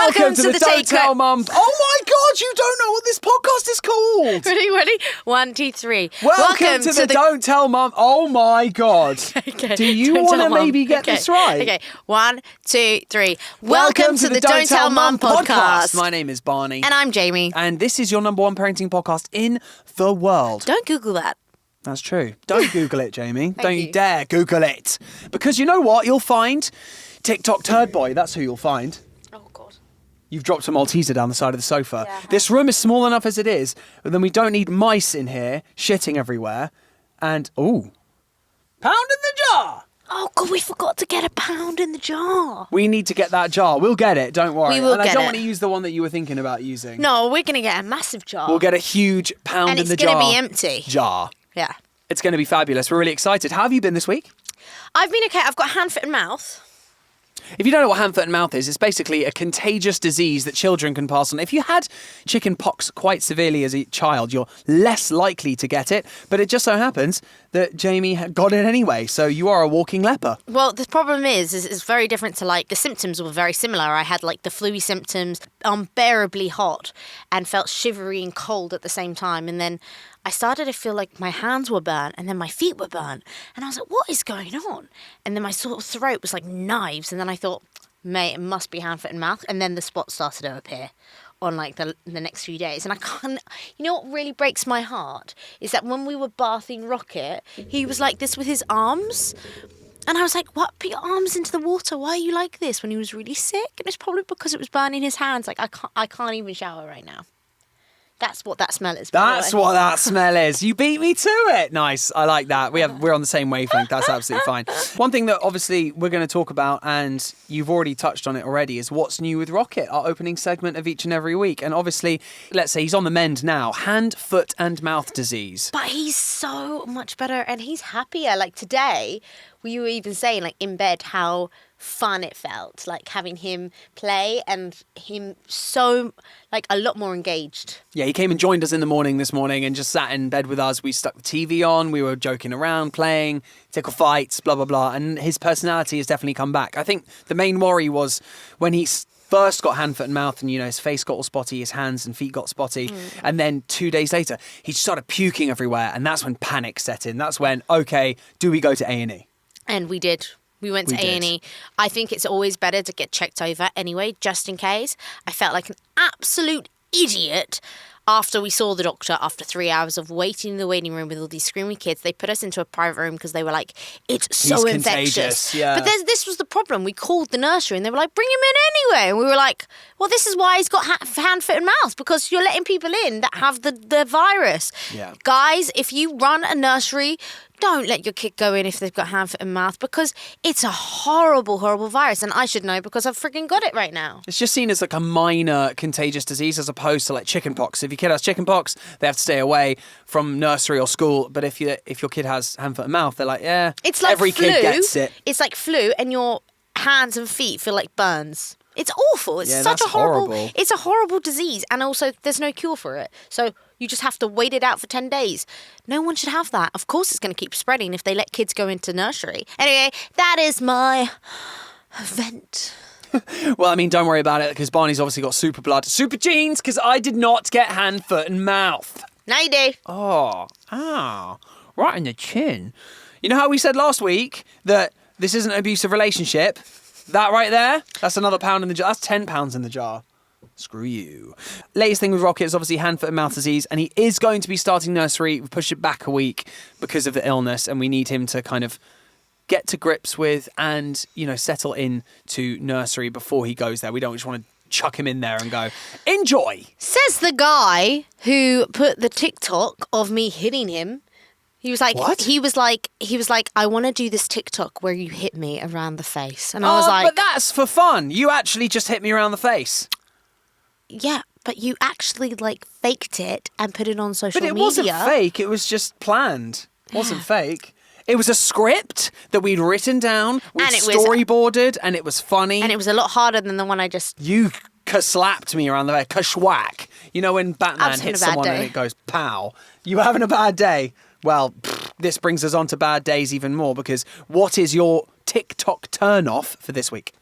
Welcome to the Don't Tell Mum. Oh my God, you don't know what this podcast is called. Ready? 1, 2, 3. Welcome to the Don't Tell Mum. Oh my God. Okay. Do you want to maybe get this right? Okay. 1, 2, 3. Welcome to the Don't Tell Mum podcast. My name is Barney. And I'm Jamie. And this is your number one parenting podcast in the world. Don't Google that. That's true. Don't Google it, Jamie. Don't you you dare Google it. Because you know what? You'll find TikTok Turd Boy. That's who you'll find. Oh, God. You've dropped a Malteser down the side of the sofa. Yeah. This room is small enough as it is, but then we don't need mice in here shitting everywhere. And, ooh, pound in the jar. Oh, God, we forgot to get a pound in the jar. We need to get that jar. We'll get it, don't worry. We will and get I don't it. want to use the one that you were thinking about using. No, we're going to get a massive jar. We'll get a huge pound and in the it's jar. going to be empty. Jar. Yeah. It's going to be fabulous. We're really excited. How have you been this week? I've been okay. I've got hand, foot and mouth. If you don't know what hand, foot and mouth is, it's basically a contagious disease that children can pass on. If you had chicken pox quite severely as a child, you're less likely to get it. But it just so happens that Jamie got it anyway. So you are a walking leper. Well, the problem is it's very different to, like, the symptoms were very similar. I had, like, the flu-y symptoms, unbearably hot, and felt shivery and cold at the same time. And then I started to feel like my hands were burnt and then my feet were burnt. And I was like, what is going on? And then my sort of throat was like knives. And then I thought, mate, it must be hand, foot and mouth. And then the spots started to appear on like the next few days. And I can't, you know what really breaks my heart is that when we were bathing Rocket, he was like this with his arms. And I was like, what? Put your arms into the water. Why are you like this? When he was really sick. And it's probably because it was burning his hands. Like I can't even shower right now. That's what that smell is. That's what that smell is. You beat me to it. Nice. I like that. We're on the same wavelength. That's absolutely fine. One thing that obviously we're going to talk about, and you've already touched on it already, is what's new with Rocket, our opening segment of each and every week. And obviously, let's say he's on the mend now. Hand, foot and mouth disease. But he's so much better and he's happier. Like today, we were even saying like in bed how fun it felt, like having him play and him so like a lot more engaged. Yeah, he came and joined us in the morning this morning and just sat in bed with us. We stuck the TV on, we were joking around, playing, tickle fights, blah, blah, blah. And his personality has definitely come back. I think the main worry was when he first got hand, foot and mouth and, you know, his face got all spotty, his hands and feet got spotty. And then 2 days later, he started puking everywhere. And that's when panic set in. That's when, okay, do we go to A&E? And we did. We went to A&E. I think it's always better to get checked over anyway, just in case. I felt like an absolute idiot after we saw the doctor after 3 hours of waiting in the waiting room with all these screaming kids. They put us into a private room because they were like, it's so infectious. Yeah. But this was the problem. We called the nursery and they were like, bring him in anyway. And we were like, well, this is why he's got hand, foot and mouth, because you're letting people in that have the virus. Yeah. Guys, if you run a nursery, don't let your kid go in if they've got hand, foot and mouth, because it's a horrible, horrible virus. And I should know because I've freaking got it right now. It's just seen as like a minor contagious disease as opposed to like chickenpox. If your kid has chickenpox, they have to stay away from nursery or school. But if your kid has hand, foot and mouth, they're like, yeah, it's like every flu. kid gets it. It's like flu and your hands and feet feel like burns. It's awful. It's such that's a horrible. horrible. It's a horrible disease, and also there's no cure for it. So you just have to wait it out for 10 days. No one should have that. Of course, it's going to keep spreading if they let kids go into nursery. Anyway, that is my vent. Well, I mean, don't worry about it because Barney's obviously got super blood, super genes. Because I did not get hand, foot, and mouth. Now you do. Oh, right in the chin. You know how we said last week that this isn't an abusive relationship? That right there, that's another pound in the jar. That's 10 pounds in the jar. Screw you. Latest thing with Rocket is obviously hand, foot and mouth disease, and he is going to be starting nursery. We pushed it back a week because of the illness, and we need him to kind of get to grips with and, you know, settle in to nursery before he goes there. We don't just want to chuck him in there and go, enjoy. Says the guy who put the TikTok of me hitting him. He was like, What? he was like, I want to do this TikTok where you hit me around the face. And I was like, but that's for fun. You actually just hit me around the face. yeah, but you actually like faked it and put it on social media. But it wasn't fake. It was just planned. It wasn't fake. It was a script that we'd written down, we'd And it was- storyboarded, and it was funny. And it was a lot harder than the one I just... You slapped me around the face. Kashwhack. You know when Batman having hits a bad someone day. and it goes pow. You having a bad day? Well, this brings us on to bad days even more because what is your TikTok turn-off for this week?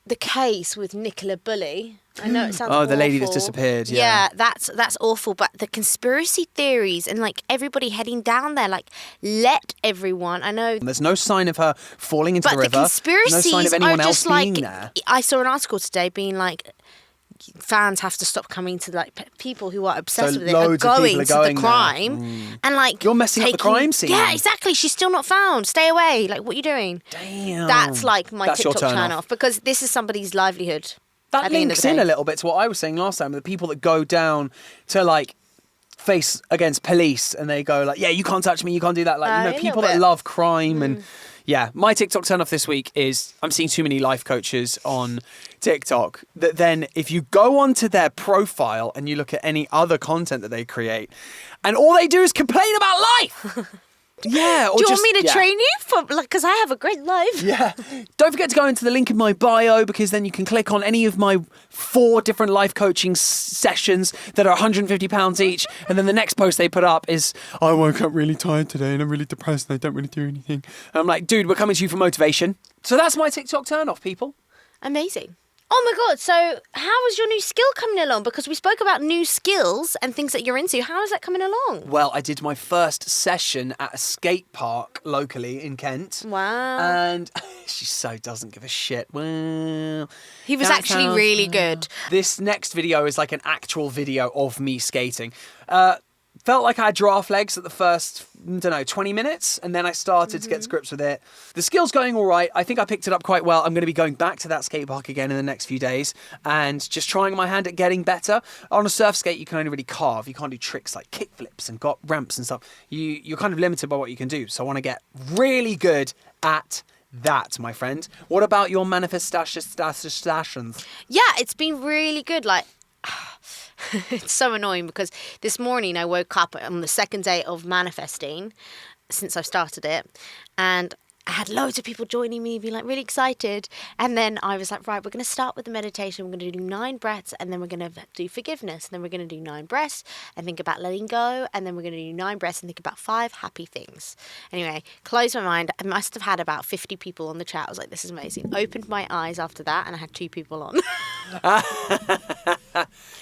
the case with Nicola Bulley. I know it sounds awful. Oh, the lady that's disappeared, yeah. Yeah, that's awful. But the conspiracy theories and like everybody heading down there, like let everyone. I know There's no sign of her falling into the river. But the conspiracies no sign of anyone are else just like. being there. I saw an article today being like, fans have to stop coming to like people who are obsessed So with it are loads of going people are to going the there. crime and like You're messing up the crime scene. Yeah, exactly. She's still not found. Stay away. Like, what are you doing? Damn. That's like my That's your TikTok turn turn off. off because this is somebody's livelihood. That at the end of links the in day. a little bit to what I was saying last time. The people that go down to like face against police and they go like, yeah, you can't touch me, you can't do that. Like, A people little that bit. love crime and yeah. My TikTok turn off this week is I'm seeing too many life coaches on TikTok that then if you go onto their profile and you look at any other content that they create and all they do is complain about life. Yeah. Or Do you just, want me to yeah. train you for like? Because I have a great life. Yeah. Don't forget to go into the link in my bio because then you can click on any of my 4 different life coaching sessions that are £150 each. And then the next post they put up is, I woke up really tired today and I'm really depressed and I don't really do anything. And I'm like, dude, we're coming to you for motivation. So that's my TikTok turn off, people. Amazing. Oh my God. So how is your new skill coming along? Because we spoke about new skills and things that you're into. How is that coming along? Well, I did my first session at a skate park locally in Kent. Wow. And she so doesn't give a shit. Well, He was that actually sounds- really good. This next video is like an actual video of me skating. Felt like I had giraffe legs at the first, 20 minutes. And then I started to get to grips with it. The skill's going all right. I think I picked it up quite well. I'm going to be going back to that skate park again in the next few days and just trying my hand at getting better. On a surf skate, you can only really carve. You can't do tricks like kick flips and got ramps and stuff. You're kind of limited by what you can do. So I want to get really good at that, my friend. What about your manifestations? Yeah, it's been really good. Like, it's so annoying because this morning I woke up on the second day of manifesting since I've started it, and I had loads of people joining me, being like really excited. And then I was like, right, we're going to start with the meditation. We're going to do 9 breaths, and then we're going to do forgiveness. And then we're going to do 9 breaths and think about letting go. And then we're going to do 9 breaths and think about 5 happy things. Anyway, closed my mind. I must have had about 50 people on the chat. I was like, this is amazing. Opened my eyes after that, and I had 2 people on.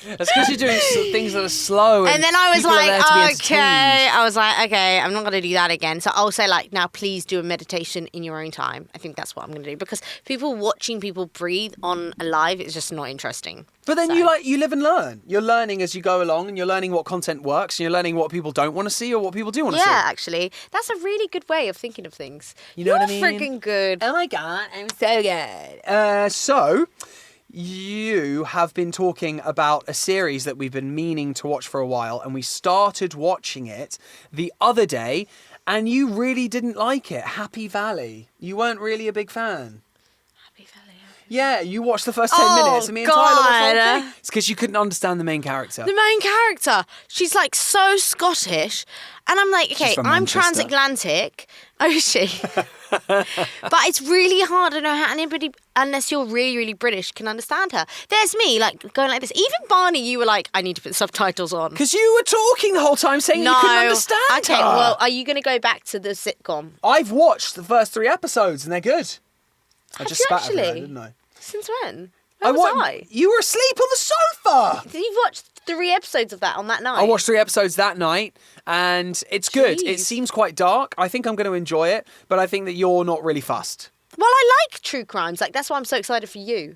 That's because you're doing things that are slow. And then I was people are there to be like, entertained. okay. I was like, okay, I'm not going to do that again. So I'll say like, now please do a meditation in your own time. I think that's what I'm going to do because watching people breathe on a live is just not interesting. But then So- you live and learn. You're learning as you go along, and you're learning what content works, and you're learning what people don't want to see or what people do want to see. Yeah, actually, that's a really good way of thinking of things. You know what I mean? You're freaking good. Oh my god, I'm so good. So, you have been talking about a series that we've been meaning to watch for a while, and we started watching it the other day, and you really didn't like it. Happy Valley. You weren't really a big fan. Happy Valley. Yeah, you watched the first 10 Oh, minutes, and me and Tyler watched the whole God. thing. It's because you couldn't understand the main character. The main character, she's like so Scottish, and I'm like, okay, from I'm Manchester. transatlantic. Oh, is she? But it's really hard to know how anybody, unless you're really, really British, can understand her. There's me, like, going like this. Even Barney, you were like, I need to put subtitles on. Because you were talking the whole time saying you couldn't understand Okay, her. well, are you going to go back to the sitcom? I've watched the first 3 episodes, and they're good. I Have just you spat everywhere, actually? didn't I? Since when? Where was wa- I? You were asleep on the sofa. You've watched 3 episodes of that on that night? I watched 3 episodes that night, and it's good. It Jeez. seems quite dark. I think I'm going to enjoy it, but I think that you're not really fussed. Well, I like true crimes. Like, that's why I'm so excited for you.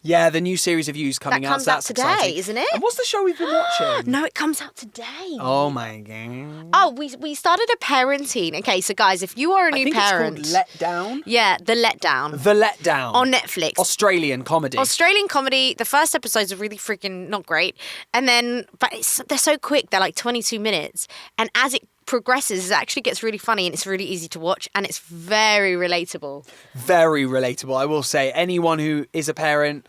Yeah, the new series of Views coming That out. comes so out that's today, exciting. isn't it? And what's the show we've been watching? No, it comes out today. Oh my god. Oh, we started a parenting. Okay, so guys, if you are a I new think parent, it's called Let Down. yeah, The Letdown The Letdown. on Netflix. Australian comedy. Australian comedy. The first episodes are really freaking not great, and then they're so quick. They're like 22 minutes, and as it progresses, it actually gets really funny, and it's really easy to watch, and it's very relatable. Very relatable, I will say. Anyone who is a parent,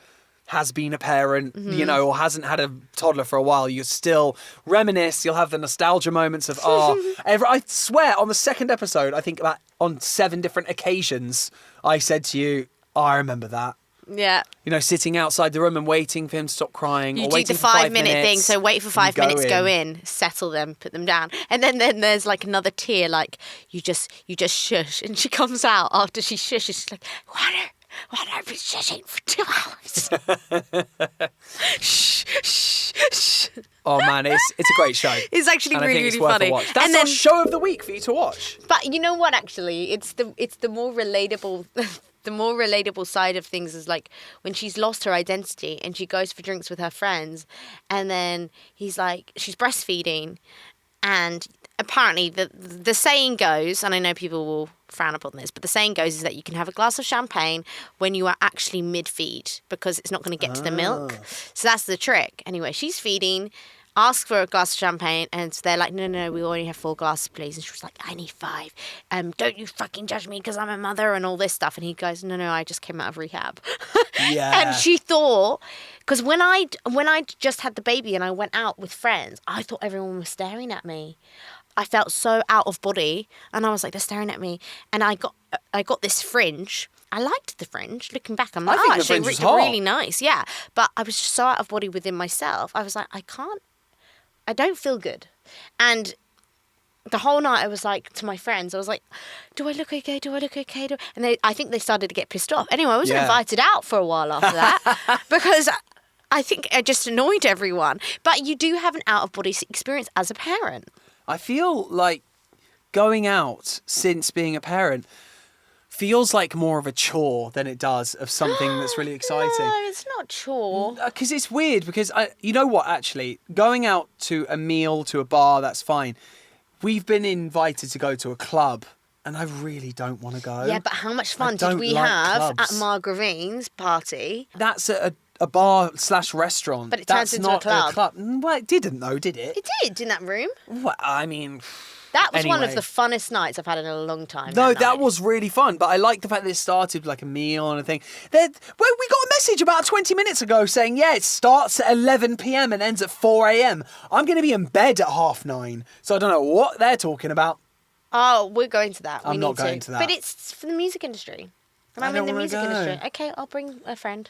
has been a parent, or hasn't had a toddler for a while, you still reminisce. You'll have the nostalgia moments of, I swear, on the second episode, I think about on 7 different occasions, I said to you, I remember that. Yeah. Sitting outside the room and waiting for him to stop crying. You or do waiting the for 5 5-minute thing. minutes, So wait for 5 you minutes, go in, settle them, put them down, and then there's like another tear. Like you just shush, and she comes out after she shushes. She's like, water, been shushing for 2 hours. Shh, shh, shh. Oh man, it's a great show. It's actually And I really, think it's really worth funny. a watch. That's And our then, show of the week for you to watch. but you know what? Actually, it's the more relatable. The more relatable side of things is like when she's lost her identity and she goes for drinks with her friends, and then he's like, she's breastfeeding, and apparently the saying goes, and I know people will frown upon this, but the saying goes is that you can have a glass of champagne when you are actually mid-feed because it's not going to get to the milk. So that's the trick. Anyway, she's feeding, asks for a glass of champagne, and they're like, no, we only have 4 glasses, please. And she was like, I need 5. Don't you fucking judge me because I'm a mother and all this stuff. And he goes, no, I just came out of rehab. Yeah. And she thought, because when I just had the baby and I went out with friends, I thought everyone was staring at me. I felt so out of body, and I was like, they're staring at me. And I got this fringe. I liked the fringe. Looking back, I'm like, think the actually, fringe was hot. really nice. Yeah. But I was just so out of body within myself. I was like, I don't feel good. And the whole night I was like, to my friends, I was like, do I look okay? Do I look okay? And I think they started to get pissed off. Anyway, I wasn't invited out for a while after that because I think I just annoyed everyone. But you do have an out-of-body experience as a parent. I feel like going out since being a parent feels like more of a chore than it does of something that's really exciting. No, it's not chore. Because it's weird, because you know what, actually, going out to a meal, to a bar, that's fine. We've been invited to go to a club, and I really don't want to go. Yeah, but how much fun did don't we like have clubs. at Margarine's party? That's a bar/restaurant. But it turns That's into not a club. Well, it didn't though, did it? It did in that room. Well, I mean... That was one of Anyway. the funnest nights I've had in a long time. No, that that night. was really fun. But I like the fact that it started with like a meal and a thing. We got a message about 20 minutes ago saying, yeah, it starts at 11 p.m. and ends at 4 a.m. I'm going to be in bed at 9:30. So I don't know what they're talking about. Oh, we're going to that. I'm not going to that. But it's for the music industry. And I I'm in don't the wanna music go. industry. Okay, I'll bring a friend.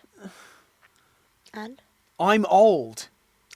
And? I'm old.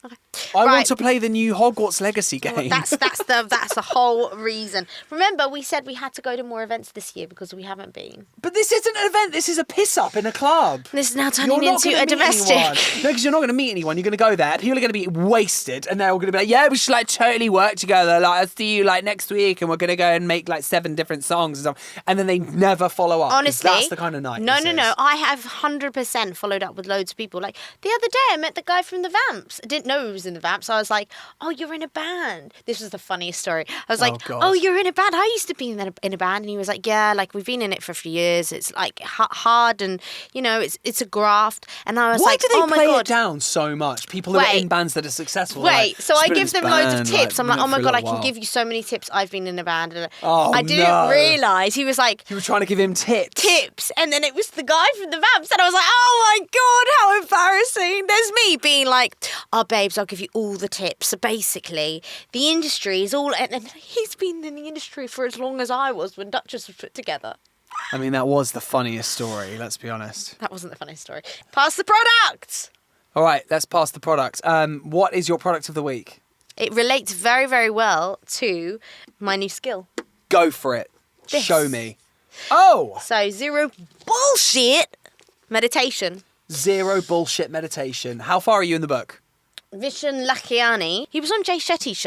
Okay. I Right. want to play the new Hogwarts Legacy Well, game. that's the whole reason. Remember, we said we had to go to more events this year because we haven't been. But this isn't an event. This is a piss-up in a club. This is now You're turning not into gonna a meet domestic. anyone. No, because you're not going to meet anyone. You're going to go there. People are going to be wasted, and they're all going to be like, "Yeah, we should like totally work together. Like, I'll see you like next week, and we're going to go and make like 7 different songs and stuff." And then they never follow up. 'cause Honestly, that's the kind of night. No. this is. I have 100% followed up with loads of people. Like the other day, I met the guy from the Vamps. I didn't know he was in the Vamps. So I was like, "Oh, you're in a band." This was the funniest story. I was like, God. "Oh, you're in a band. I used to be in a band." And he was like, "Yeah, like we've been in it for a few years. It's like hard, and you know, it's a graft." And I was Why like, do they "Oh my play god." it down so much? People who are Wait. in bands that are successful. Wait, like, so I "Just been in give this them loads of band, tips. I'm been like, in oh it my for a god, I little can while." give you so many tips. I've been in a band. Oh, I didn't no. realise he was like, You were trying to give him tips. and then it was the guy from the Vamps, and I was like, oh my god, how embarrassing. There's me being like, oh babes, I'll give you all the tips. So basically, the industry is all, and he's been in the industry for as long as I was when Duchess was put together. I mean, that was the funniest story. Let's be honest. That wasn't the funniest story. Pass the product. All right, let's pass the product. What is your product of the week? It relates very, very well to my new skill. Go for it. This. Show me. Oh! So, zero bullshit meditation. Zero bullshit meditation. How far are you in the book? Vishen Lakhiani. He was on Jay Shetty's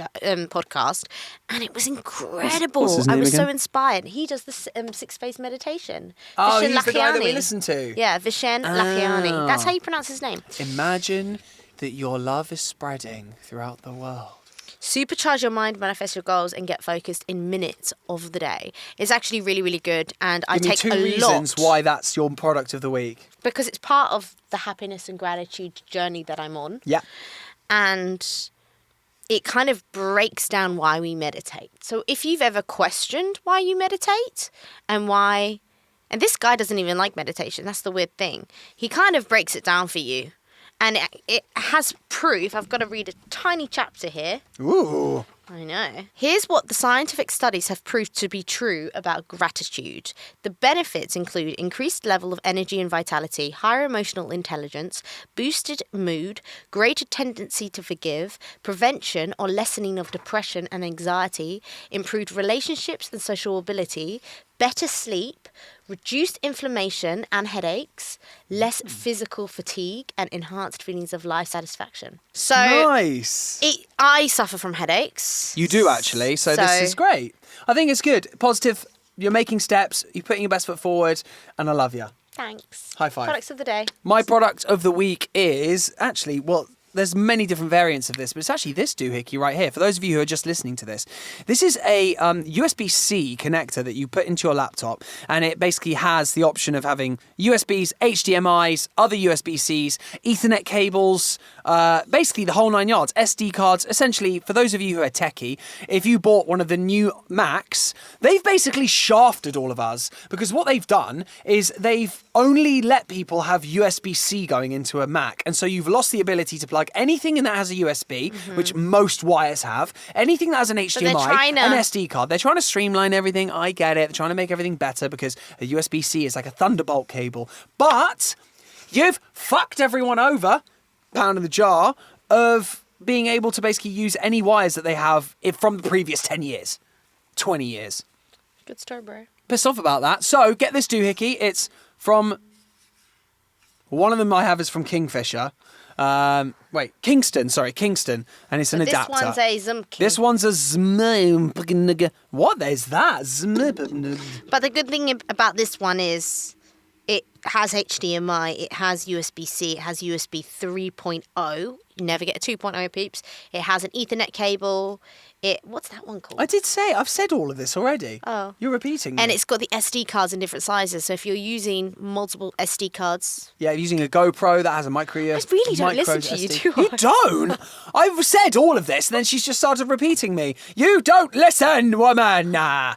podcast, and it was incredible. What's his I name was so again? inspired. He does the 6-phase meditation. Oh, Vishen he's the guy that we Lakhiani. listen to. Yeah, Vishen Lakhiani. That's how you pronounce his name. Imagine that your love is spreading throughout the world. Supercharge your mind, manifest your goals, and get focused in minutes of the day. It's actually really, really good, and I Give me take 2 a reasons lot why that's your product of the week. because it's part of the happiness and gratitude journey that I'm on. Yeah. And it kind of breaks down why we meditate. So if you've ever questioned why you meditate and this guy doesn't even like meditation, that's the weird thing. He kind of breaks it down for you. And it has proof. I've got to read a tiny chapter here. Ooh. I know. Here's what the scientific studies have proved to be true about gratitude. The benefits include increased level of energy and vitality, higher emotional intelligence, boosted mood, greater tendency to forgive, prevention or lessening of depression and anxiety, improved relationships and social ability, better sleep, reduced inflammation and headaches, less physical fatigue, and enhanced feelings of life satisfaction. So Nice. I suffer from headaches. You do actually, so this is great. I think it's good. Positive. You're making steps. You're putting your best foot forward, and I love you. Thanks. High five. Products of the day. My product of the week is actually, well, there's many different variants of this, but it's actually this doohickey right here. For those of you who are just listening to this, this is a USB-C connector that you put into your laptop, and it basically has the option of having USBs, HDMIs, other USB-Cs, Ethernet cables, basically the whole 9 yards, SD cards. Essentially, for those of you who are techie, if you bought one of the new Macs, they've basically shafted all of us, because what they've done is they've only let people have USB-C going into a Mac, and so you've lost the ability to plug anything in that has a USB, which most wires have, anything that has an HDMI, an SD card. They're trying to streamline everything. I get it. They're trying to make everything better because a USB-C is like a Thunderbolt cable. But you've fucked everyone over, pound in the jar, of being able to basically use any wires that they have from the previous 10 years, 20 years. Good story, bro. Pissed off about that. So get this doohickey. It's from... One of them I have is from Kingfisher. Kingston, and it's an adapter. This one's a Zumkin. This one's a Zm. What is that? But the good thing about this one is it has HDMI, it has USB-C, it has USB 3.0. You never get a 2.0, peeps. It has an Ethernet cable. What's that one called? I did say, I've said all of this already. Oh. You're repeating me. And it's got the SD cards in different sizes. So if you're using multiple SD cards... Yeah, using a GoPro that has a micro USB. I really don't listen to you, do I? You don't? I've said all of this, and then she's just started repeating me. You don't listen, woman! Nah.